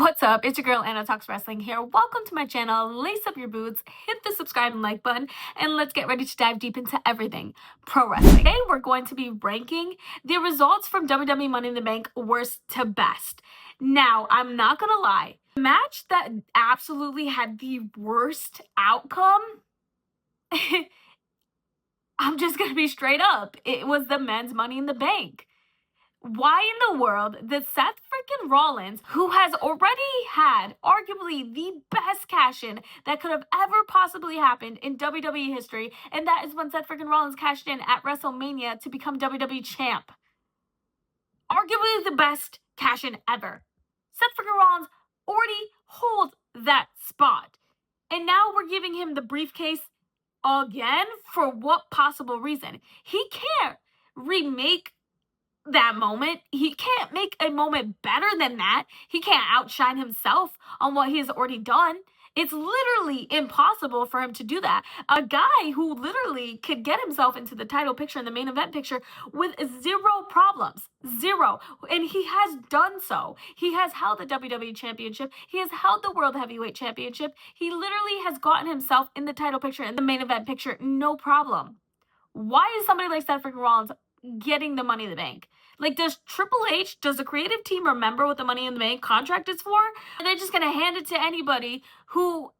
What's up? It's your girl Anna Talks Wrestling here. Welcome to my channel. Lace up your boots, hit the subscribe and like button, and let's get ready to dive deep into everything pro wrestling. Today we're going to be ranking the results from WWE Money in the Bank worst to best. Now, I'm not gonna lie, the match that absolutely had the worst outcome, I'm just gonna be straight up. It was the men's Money in the Bank. Why in the world did Seth freaking Rollins, who has already had arguably the best cash-in that could have ever possibly happened in WWE history, and that is when Seth freaking Rollins cashed in at WrestleMania to become WWE champ. Arguably the best cash-in ever. Seth freaking Rollins already holds that spot. And now we're giving him the briefcase again? For what possible reason? He can't remake that moment. He can't make a moment better than that. He can't outshine himself on what he has already done. It's literally impossible for him to do that. A guy who literally could get himself into the title picture and the main event picture with zero problems. Zero. And he has done so. He has held the WWE Championship. He has held the World Heavyweight Championship. He literally has gotten himself in the title picture and the main event picture. No problem. Why is somebody like Seth freaking Rollins getting the Money in the Bank? Like, does Triple H, does the creative team remember what the Money in the Bank contract is for? Are they just going to hand it to anybody who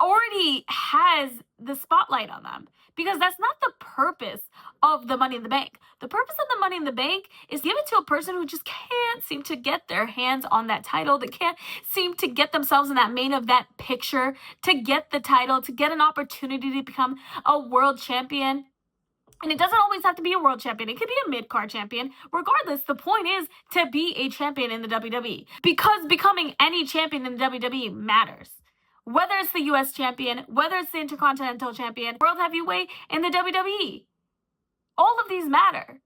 already has the spotlight on them? Because that's not the purpose of the Money in the Bank. The purpose of the Money in the Bank is give it to a person who just can't seem to get their hands on that title. They can't seem to get themselves in that main event picture to get the title, to get an opportunity to become a world champion. And it doesn't always have to be a world champion. It could be a mid-card champion. Regardless, the point is to be a champion in the WWE. Because becoming any champion in the WWE matters. Whether it's the US champion, whether it's the Intercontinental champion, World Heavyweight, and the WWE. All of these matter.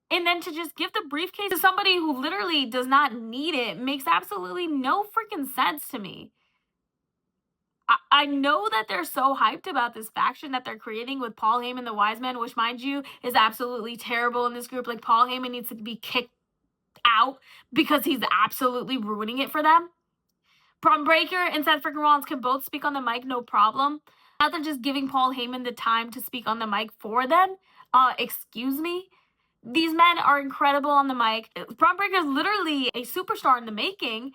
And then to just give the briefcase to somebody who literally does not need it makes absolutely no freaking sense to me. I know that they're so hyped about this faction that they're creating with Paul Heyman, the Wiseman, which, mind you, is absolutely terrible in this group. Like, Paul Heyman needs to be kicked out because he's absolutely ruining it for them. Bron Breakker and Seth freaking Rollins can both speak on the mic, no problem. Now they're just giving Paul Heyman the time to speak on the mic for them. Excuse me? These men are incredible on the mic. Bron Breakker is literally a superstar in the making.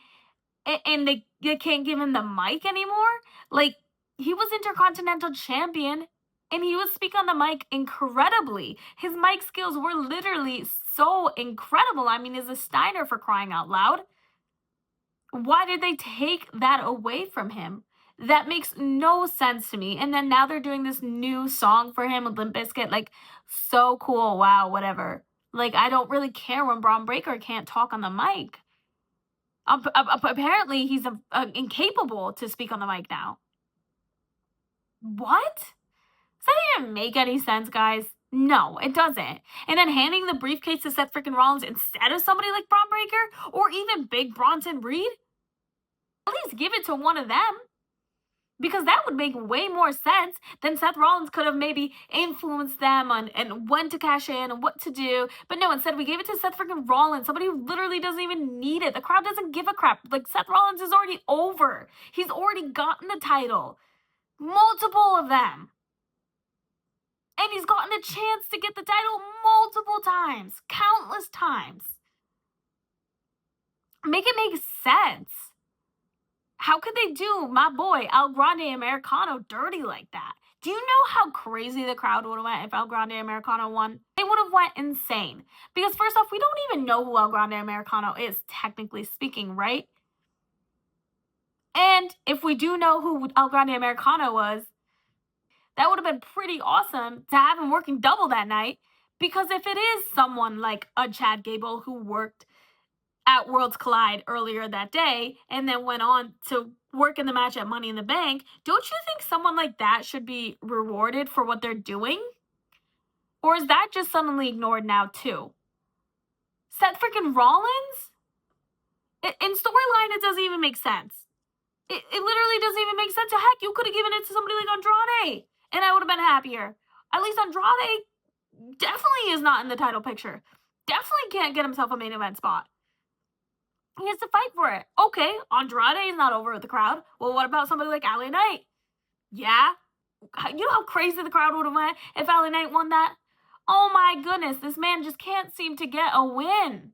And they can't give him the mic anymore? Like, he was Intercontinental Champion, and he would speak on the mic incredibly. His mic skills were literally so incredible. I mean, is a Steiner, for crying out loud. Why did they take that away from him? That makes no sense to me. And then now they're doing this new song for him with Limp Bizkit. Like, so cool. Wow, whatever. Like, I don't really care when Bron Breakker can't talk on the mic. Apparently, he's incapable to speak on the mic now. What? Does that even make any sense, guys? No, it doesn't. And then handing the briefcase to Seth freaking Rollins instead of somebody like Bron Breakker or even Big Bronson Reed? At least give it to one of them. Because that would make way more sense than Seth Rollins could have maybe influenced them on and when to cash in and what to do. But no, instead we gave it to Seth freaking Rollins, somebody who literally doesn't even need it. The crowd doesn't give a crap. Like, Seth Rollins is already over. He's already gotten the title. Multiple of them. And he's gotten a chance to get the title multiple times. Countless times. Make it make sense. How could they do my boy El Grande Americano dirty like that? Do you know how crazy the crowd would have went if El Grande Americano won? They would have went insane. Because first off, we don't even know who El Grande Americano is, technically speaking, right? And if we do know who El Grande Americano was, that would have been pretty awesome to have him working double that night. Because if it is someone like a Chad Gable who worked at Worlds Collide earlier that day and then went on to work in the match at Money in the Bank, don't you think someone like that should be rewarded for what they're doing? Or is that just suddenly ignored now too? Seth freaking Rollins? In storyline, it doesn't even make sense. It literally doesn't even make sense. Heck, you could have given it to somebody like Andrade and I would have been happier. At least Andrade definitely is not in the title picture. Definitely can't get himself a main event spot. He has to fight for it. Okay, Andrade is not over with the crowd. Well, what about somebody like LA Knight? Yeah. You know how crazy the crowd would have went if LA Knight won that? Oh my goodness, this man just can't seem to get a win.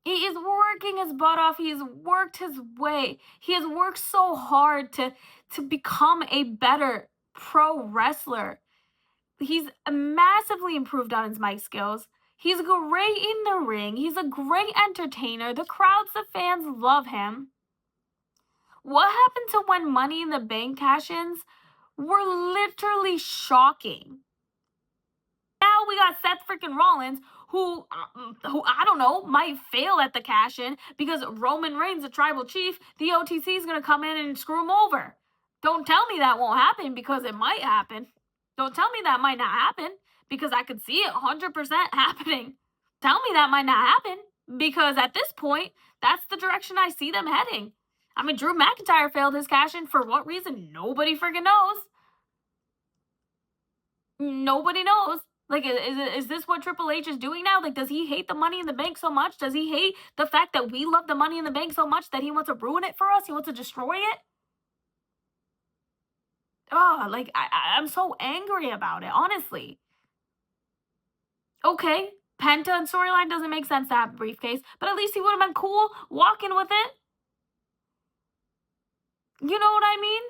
He is working his butt off. He has worked his way. He has worked so hard to become a better pro wrestler. He's massively improved on his mic skills. He's great in the ring. He's a great entertainer. The crowds, the fans love him. What happened to when Money in the Bank cash-ins were literally shocking? Now we got Seth freaking Rollins, who I don't know, might fail at the cash-in because Roman Reigns, the tribal chief, the OTC is going to come in and screw him over. Don't tell me that won't happen, because it might happen. Don't tell me that might not happen, because I could see it 100% happening. Tell me that might not happen, because at this point, that's the direction I see them heading. I mean, Drew McIntyre failed his cash-in. For what reason? Nobody freaking knows. Nobody knows. Like, is this what Triple H is doing now? Like, does he hate the Money in the Bank so much? Does he hate the fact that we love the Money in the Bank so much that he wants to ruin it for us? He wants to destroy it? Oh, like, I'm so angry about it, honestly. Okay, Penta and storyline doesn't make sense to have a briefcase, but at least he would have been cool walking with it. You know what I mean?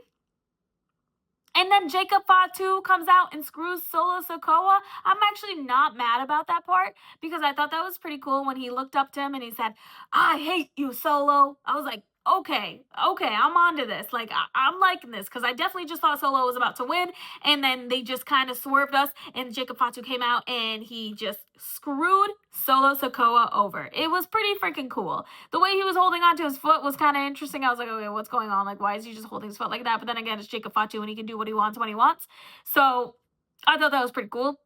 And then Jacob Fatu comes out and screws Solo Sikoa. I'm actually not mad about that part, because I thought that was pretty cool when he looked up to him and he said, "I hate you, Solo." I was like, okay, I'm onto this. Like, I'm liking this, because I definitely just thought Solo was about to win, and then they just kind of swerved us, and Jacob Fatu came out and he just screwed Solo Sikoa over. It was pretty freaking cool. The way he was holding onto his foot was kind of interesting. I was like, okay, what's going on? Like, why is he just holding his foot like that? But then again, it's Jacob Fatu and he can do what he wants when he wants. So I thought that was pretty cool.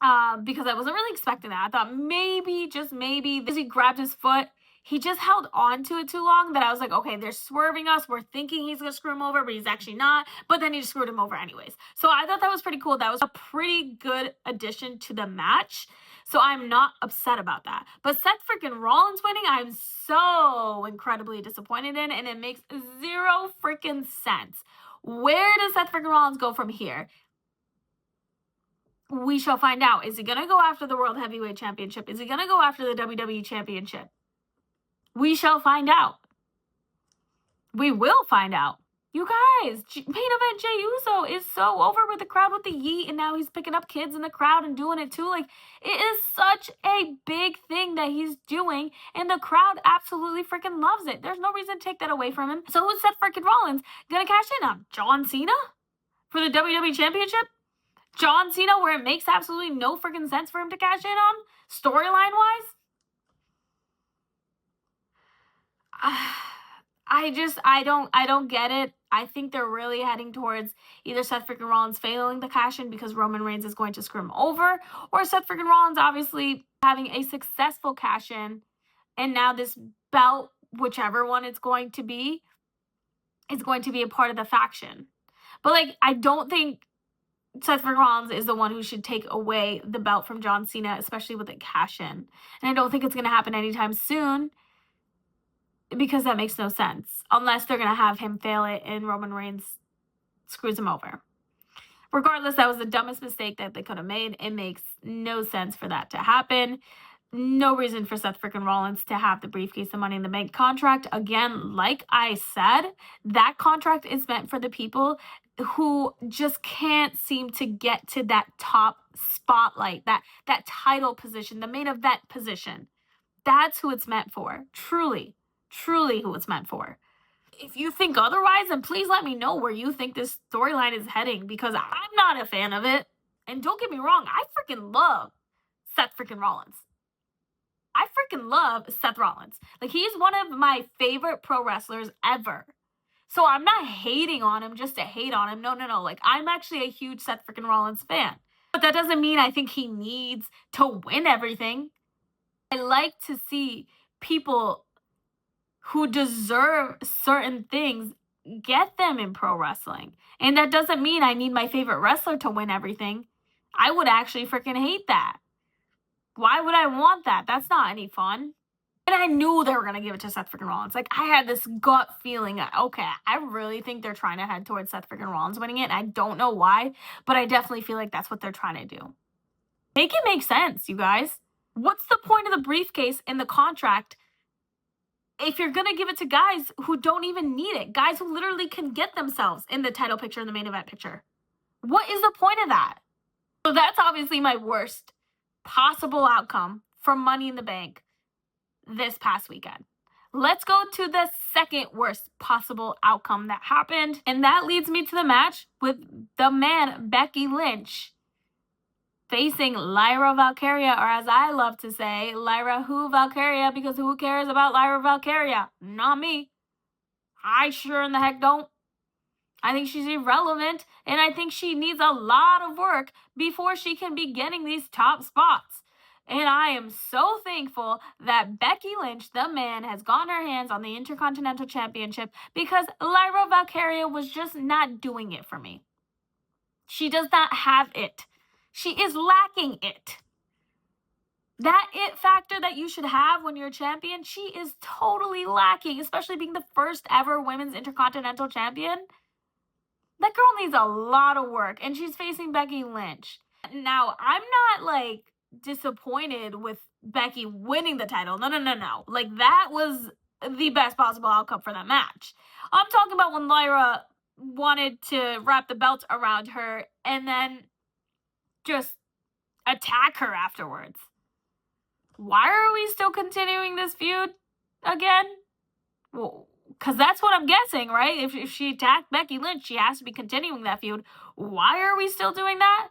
Because I wasn't really expecting that. I thought maybe, just maybe, as he grabbed his foot, he just held on to it too long, that I was like, okay, they're swerving us. We're thinking he's going to screw him over, but he's actually not. But then he just screwed him over anyways. So I thought that was pretty cool. That was a pretty good addition to the match. So I'm not upset about that. But Seth freaking Rollins winning, I'm so incredibly disappointed in, and it makes zero freaking sense. Where does Seth freaking Rollins go from here? We shall find out. Is he going to go after the World Heavyweight Championship? Is he going to go after the WWE Championship? We shall find out. We will find out. You guys, main event Jey Uso is so over with the crowd with the yeet, and now he's picking up kids in the crowd and doing it too. Like, it is such a big thing that he's doing, and the crowd absolutely freaking loves it. There's no reason to take that away from him. So who's Seth freaking Rollins gonna cash in on? John Cena? For the WWE Championship? John Cena, where it makes absolutely no freaking sense for him to cash in on, storyline-wise? I don't get it. I think they're really heading towards either Seth freaking Rollins failing the cash-in because Roman Reigns is going to screw him over, or Seth freaking Rollins obviously having a successful cash-in, and now this belt, whichever one it's going to be, is going to be a part of the faction. But, like, I don't think Seth freaking Rollins is the one who should take away the belt from John Cena, especially with a cash-in. And I don't think it's going to happen anytime soon, because that makes no sense, unless they're going to have him fail it and Roman Reigns screws him over. Regardless, that was the dumbest mistake that they could have made. It makes no sense for that to happen. No reason for Seth freaking Rollins to have the briefcase and Money in the Bank contract. Again, like I said, that contract is meant for the people who just can't seem to get to that top spotlight, that title position, the main event position. That's who it's meant for. Truly who it's meant for. If you think otherwise, then please let me know where you think this storyline is heading, because I'm not a fan of it. And don't get me wrong, I freaking love Seth freaking Rollins. I freaking love Seth Rollins. Like, he's one of my favorite pro wrestlers ever. So I'm not hating on him just to hate on him. No. Like, I'm actually a huge Seth freaking Rollins fan. But that doesn't mean I think he needs to win everything. I like to see people who deserve certain things get them in pro wrestling. And that doesn't mean I need my favorite wrestler to win everything. I would actually freaking hate that. Why would I want that? That's not any fun. And I knew they were going to give it to Seth freaking Rollins. Like, I had this gut feeling, okay, I really think they're trying to head towards Seth freaking Rollins winning it. And I don't know why, but I definitely feel like that's what they're trying to do. Make it make sense, you guys. What's the point of the briefcase in the contract if you're going to give it to guys who don't even need it? Guys who literally can get themselves in the title picture, in the main event picture. What is the point of that? So that's obviously my worst possible outcome for Money in the Bank this past weekend. Let's go to the second worst possible outcome that happened. And that leads me to the match with the man, Becky Lynch, facing Lyra Valkyria, or as I love to say, Lyra who Valkyria, because who cares about Lyra Valkyria? Not me. I sure in the heck don't. I think she's irrelevant, and I think she needs a lot of work before she can be getting these top spots. And I am so thankful that Becky Lynch, the man, has gotten her hands on the Intercontinental Championship, because Lyra Valkyria was just not doing it for me. She does not have it. She is lacking it. That it factor that you should have when you're a champion, she is totally lacking, especially being the first ever women's Intercontinental Champion. That girl needs a lot of work, and she's facing Becky Lynch. Now, I'm not, like, disappointed with Becky winning the title. No. Like, that was the best possible outcome for that match. I'm talking about when Lyra wanted to wrap the belt around her and then just attack her afterwards. Why are we still continuing this feud again? Well, because that's what I'm guessing, right? If she attacked Becky Lynch, she has to be continuing that feud. Why are we still doing that?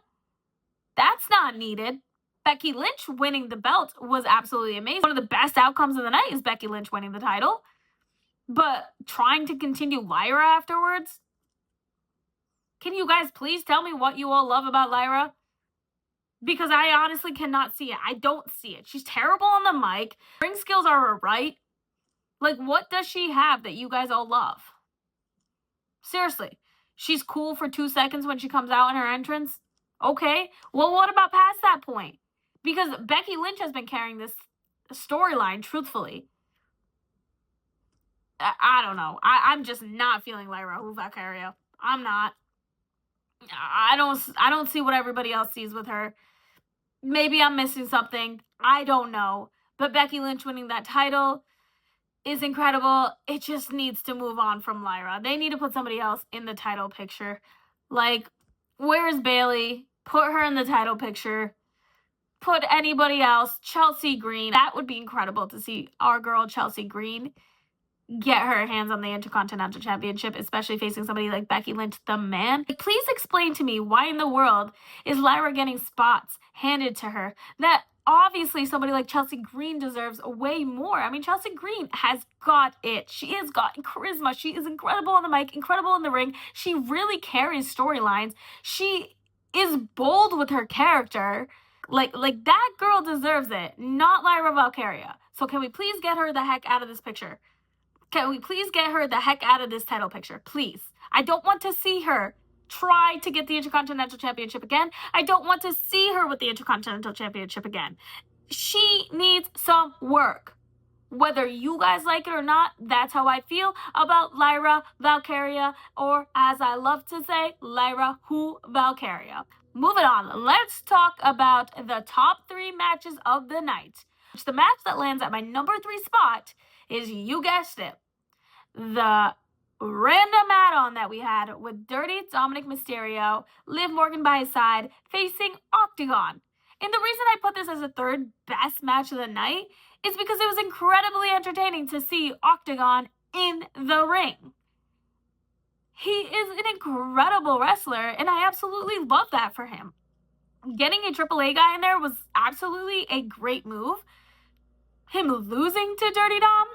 That's not needed. Becky Lynch winning the belt was absolutely amazing. One of the best outcomes of the night is Becky Lynch winning the title. But trying to continue Lyra afterwards? Can you guys please tell me what you all love about Lyra? Because I honestly cannot see it. I don't see it. She's terrible on the mic. Ring skills are her right. Like, what does she have that you guys all love? Seriously. She's cool for 2 seconds when she comes out in her entrance. Okay. Well, what about past that point? Because Becky Lynch has been carrying this storyline, truthfully. I don't know. I'm just not feeling Lyra Valkyria. I'm not. I don't see what everybody else sees with her. Maybe I'm missing something. I don't know. But Becky Lynch winning that title is incredible. It just needs to move on from Lyra. They need to put somebody else in the title picture. Like, where's Bayley? Put her in the title picture. Put anybody else. Chelsea Green. That would be incredible to see our girl Chelsea Green get her hands on the Intercontinental Championship, especially facing somebody like Becky Lynch, the man. Please explain to me why in the world is Lyra getting spots handed to her that obviously somebody like Chelsea Green deserves way more. I mean, Chelsea Green has got it. She has got charisma. She is incredible on the mic, incredible in the ring. She really carries storylines. She is bold with her character. Like that girl deserves it, not Lyra Valkyria. So can we please get her the heck out of this picture? Can we please get her the heck out of this title picture? Please. I don't want to see her try to get the Intercontinental Championship again. I don't want to see her with the Intercontinental Championship again. She needs some work. Whether you guys like it or not, that's how I feel about Lyra Valkyria, or as I love to say, Lyra who Valkyria. Moving on, let's talk about the top 3 matches of the night. The match that lands at my number 3 spot is, you guessed it, the random add-on that we had with Dirty Dominik Mysterio, Liv Morgan by his side, facing Octagon. And the reason I put this as the 3rd best match of the night is because it was incredibly entertaining to see Octagon in the ring. He is an incredible wrestler, and I absolutely love that for him. Getting a AAA guy in there was absolutely a great move. Him losing to Dirty Dom,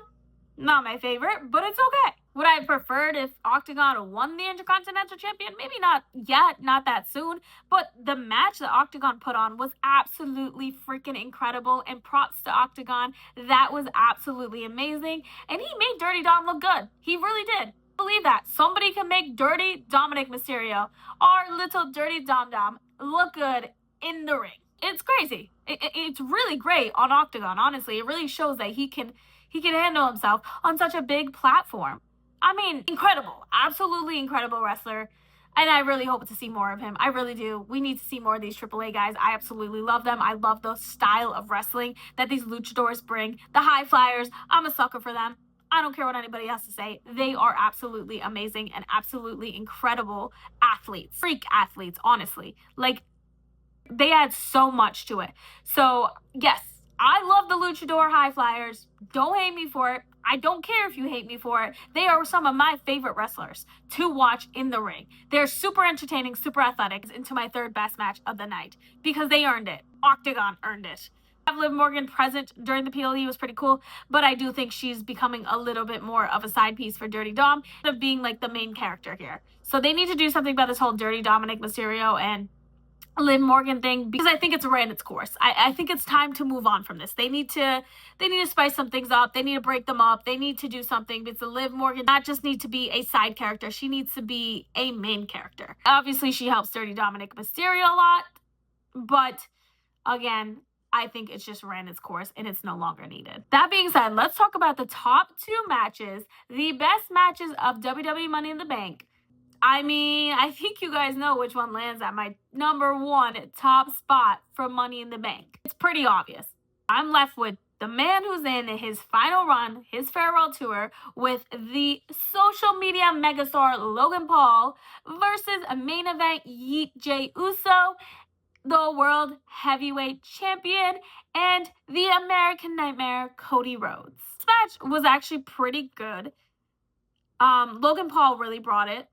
not my favorite, but it's okay. Would I have preferred if Octagon won the Intercontinental Champion? Maybe not yet, not that soon, but the match that Octagon put on was absolutely freaking incredible, and props to Octagon. That was absolutely amazing, and he made Dirty Dom look good. He really did. Believe that. Somebody can make Dirty Dominik Mysterio, our little Dirty Dom Dom, look good in the ring. It's crazy. It's really great on Octagon, honestly. It really shows that he can he can handle himself on such a big platform. I mean, incredible. Absolutely incredible wrestler. And I really hope to see more of him. I really do. We need to see more of these AAA guys. I absolutely love them. I love the style of wrestling that these luchadors bring. The high flyers, I'm a sucker for them. I don't care what anybody has to say. They are absolutely amazing and absolutely incredible athletes. Freak athletes, honestly. Like, they add so much to it. So, yes, I love the luchador high flyers. Don't hate me for it. I don't care if you hate me for it. They are some of my favorite wrestlers to watch in the ring. They're super entertaining, super athletic. Into my third best match of the night because they earned it. Octagon earned it. Have Liv Morgan present during the PLE was pretty cool, but I do think she's becoming a little bit more of a side piece for Dirty Dom, of being like the main character here. So they need to do something about this whole Dirty Dominik, Mysterio, and Liv Morgan thing, because I think it's ran its course. I think it's time to move on from this. They need to spice some things up. They need to break them up. They need to do something, because Liv Morgan not just need to be a side character. She needs to be a main character. Obviously, she helps Dirty Dominik Mysterio a lot, but again, I think it's just ran its course and it's no longer needed. That being said, let's talk about the top 2 matches, the best matches of WWE Money in the Bank. I mean, I think you guys know which one lands at my number 1 top spot for Money in the Bank. It's pretty obvious. I'm left with the man who's in his final run, his farewell tour, with the social media megastar Logan Paul versus a main event Yeet Jey Uso, the World Heavyweight Champion, and the American Nightmare Cody Rhodes. This match was actually pretty good. Logan Paul really brought it.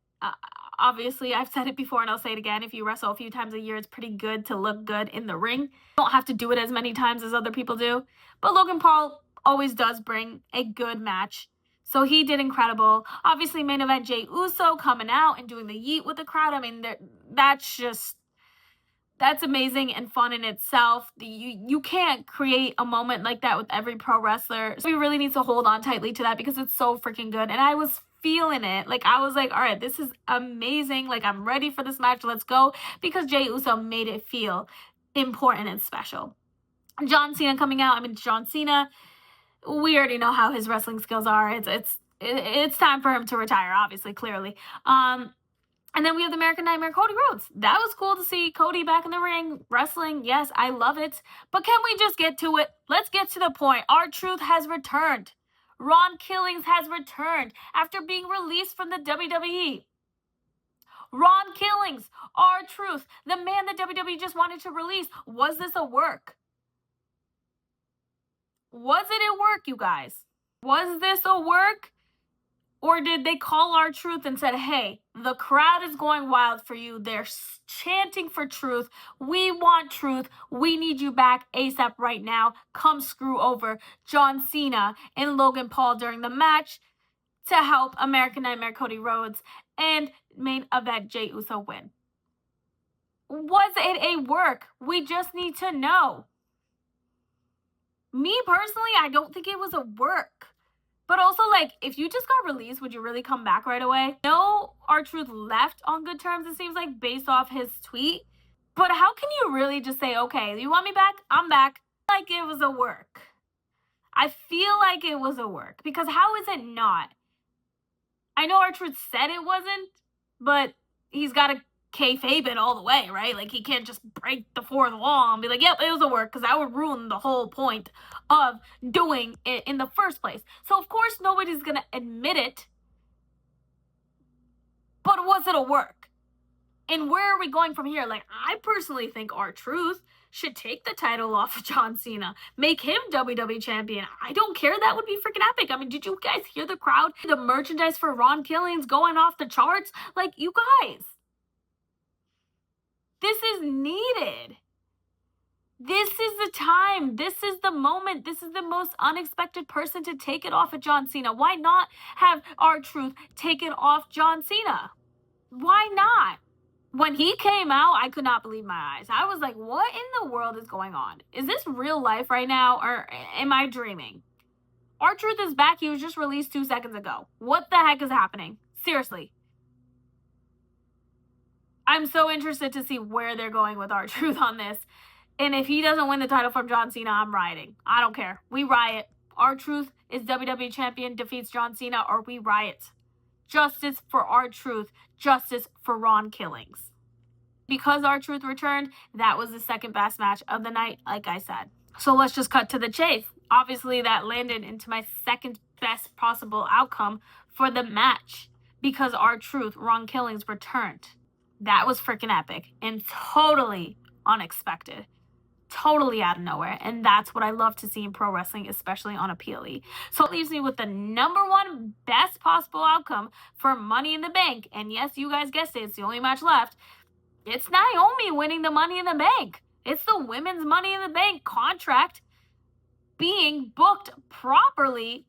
Obviously, I've said it before and I'll say it again. If you wrestle a few times a year, it's pretty good to look good in the ring. You don't have to do it as many times as other people do. But Logan Paul always does bring a good match. So he did incredible. Obviously, main event Jey Uso coming out and doing the yeet with the crowd. I mean, that's amazing and fun in itself. You can't create a moment like that with every pro wrestler. So we really need to hold on tightly to that because it's so freaking good. And I was feeling it. Like, I was like, all right, this is amazing. Like, I'm ready for this match. Let's go. Because Jey Uso made it feel important and special. John Cena coming out. I mean, John Cena, we already know how his wrestling skills are. It's time for him to retire, obviously, clearly. And then we have the American Nightmare, Cody Rhodes. That was cool to see Cody back in the ring, wrestling. Yes, I love it. But can we just get to it? Let's get to the point. R-Truth has returned. Ron Killings has returned after being released from the WWE. Ron Killings, R-Truth, the man that WWE just wanted to release. Was this a work? Was it a work, you guys? Was this a work? Or did they call R-Truth and said, hey, the crowd is going wild for you. They're chanting for truth. We want truth. We need you back ASAP right now. Come screw over John Cena and Logan Paul during the match to help American Nightmare Cody Rhodes and main event Jey Uso win. Was it a work? We just need to know. Me personally, I don't think it was a work. But also, like, if you just got released, would you really come back right away? No, R-Truth left on good terms, it seems like, based off his tweet. But how can you really just say, okay, you want me back? I'm back. Like it was a work. I feel like it was a work. Because how is it not? I know R-Truth said it wasn't, but he's got to kayfabe it all the way, right? Like, he can't just break the 4th wall and be like, yep, it was a work, because that would ruin the whole point of doing it in the first place. So, of course, nobody's going to admit it. But was it a work? And where are we going from here? Like, I personally think R-Truth should take the title off of John Cena. Make him WWE champion. I don't care. That would be freaking epic. I mean, did you guys hear the crowd? The merchandise for Ron Killings going off the charts? Like, you guys. This is needed. This is the time. This is the moment. This is the most unexpected person to take it off of John Cena. Why not have R-Truth take it off John Cena? Why not? When he came out, I could not believe my eyes. I was like, what in the world is going on? Is this real life right now, or am I dreaming? R-Truth is back. He was just released 2 seconds ago. What the heck is happening? Seriously. I'm so interested to see where they're going with R-Truth on this. And if he doesn't win the title from John Cena, I'm rioting. I don't care. We riot. R-Truth is WWE champion, defeats John Cena, or we riot. Justice for R-Truth. Justice for Ron Killings. Because R-Truth returned, that was the second best match of the night, like I said. So let's just cut to the chase. Obviously, that landed into my second best possible outcome for the match. Because R-Truth, Ron Killings, returned. That was freaking epic and totally unexpected. Totally out of nowhere. And that's what I love to see in pro wrestling, especially on a PLE. So it leaves me with the number one best possible outcome for Money in the Bank. And yes, you guys guessed it, it's the only match left. It's Naomi winning the Money in the Bank. It's the women's Money in the Bank contract being booked properly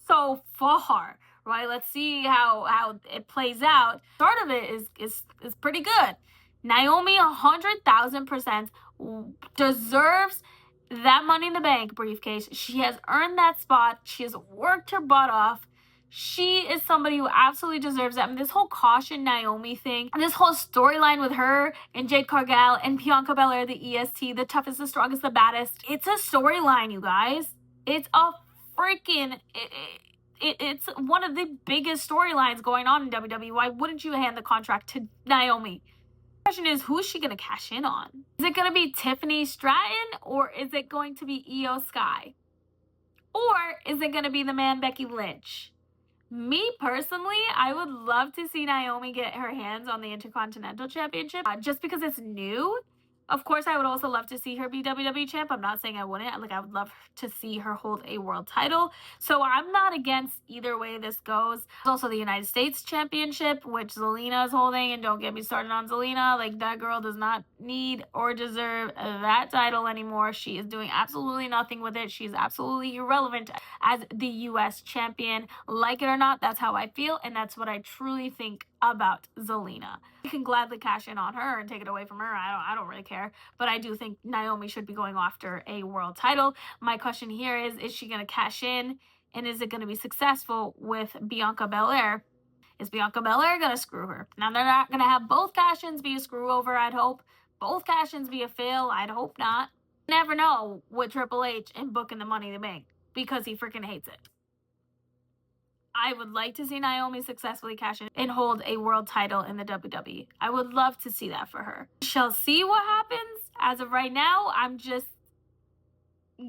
so far, right? Let's see how it plays out. Start of it is pretty good. Naomi 100,000% deserves that Money in the Bank briefcase. She has earned that spot. She has worked her butt off. She is somebody who absolutely deserves that. I mean, this whole caution Naomi thing, this whole storyline with her and Jade Cargill and Bianca Belair, the EST, the toughest, the strongest, the baddest. It's a storyline, you guys. It's a freaking... It's one of the biggest storylines going on in WWE. Why wouldn't you hand the contract to Naomi? The question is, who's she going to cash in on? Is it going to be Tiffany Stratton, or is it going to be Io Sky? Or is it going to be the man Becky Lynch? Me personally, I would love to see Naomi get her hands on the Intercontinental Championship just because it's new. Of course, I would also love to see her be WWE champ. I'm not saying I wouldn't. Like, I would love to see her hold a world title. So I'm not against either way this goes. There's also the United States Championship, which Zelina is holding. And don't get me started on Zelina. Like, that girl does not need or deserve that title anymore. She is doing absolutely nothing with it. She's absolutely irrelevant as the U.S. champion. Like it or not, that's how I feel. And that's what I truly think about Zelina. You can gladly cash in on her and take it away from her. I don't really care. But I do think Naomi should be going after a world title. My question here is she going to cash in? And is it going to be successful with Bianca Belair? Is Bianca Belair going to screw her? Now, they're not going to have both cash-ins be a screw over, I'd hope. Both cash-ins be a fail, I'd hope not. Never know with Triple H and booking the Money in the Bank because he freaking hates it. I would like to see Naomi successfully cash in and hold a world title in the WWE. I would love to see that for her. Shall see what happens. As of right now, I'm just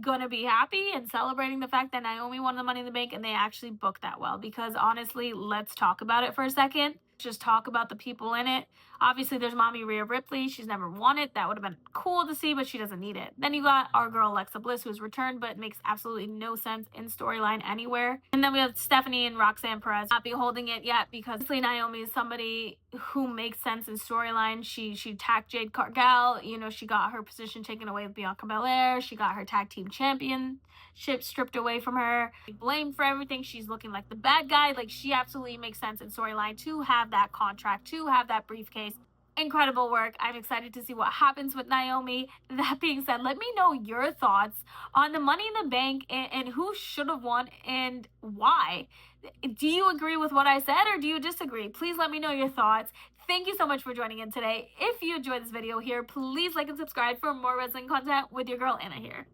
gonna be happy and celebrating the fact that Naomi won the Money in the Bank and they actually booked that well. Because honestly, let's talk about it for a second. Just talk about the people in it. Obviously, there's Mami, Rhea Ripley. She's never won it. That would have been cool to see, but she doesn't need it. Then you got our girl Alexa Bliss, who's returned, but makes absolutely no sense in storyline anywhere. And then we have Stephanie and Roxanne Perez not be holding it yet because obviously Naomi is somebody who makes sense in storyline. She attacked Jade Cargill. You know, she got her position taken away with Bianca Belair. She got her tag team championship stripped away from her. Blamed for everything. She's looking like the bad guy. Like, she absolutely makes sense in storyline to have that contract, to have that briefcase. Incredible work. I'm excited to see what happens with Naomi. That being said, let me know your thoughts on the Money in the Bank and who should have won and why. Do you agree with what I said or do you disagree? Please let me know your thoughts. Thank you so much for joining in today. If you enjoyed this video here, please like and subscribe for more wrestling content with your girl Anna here.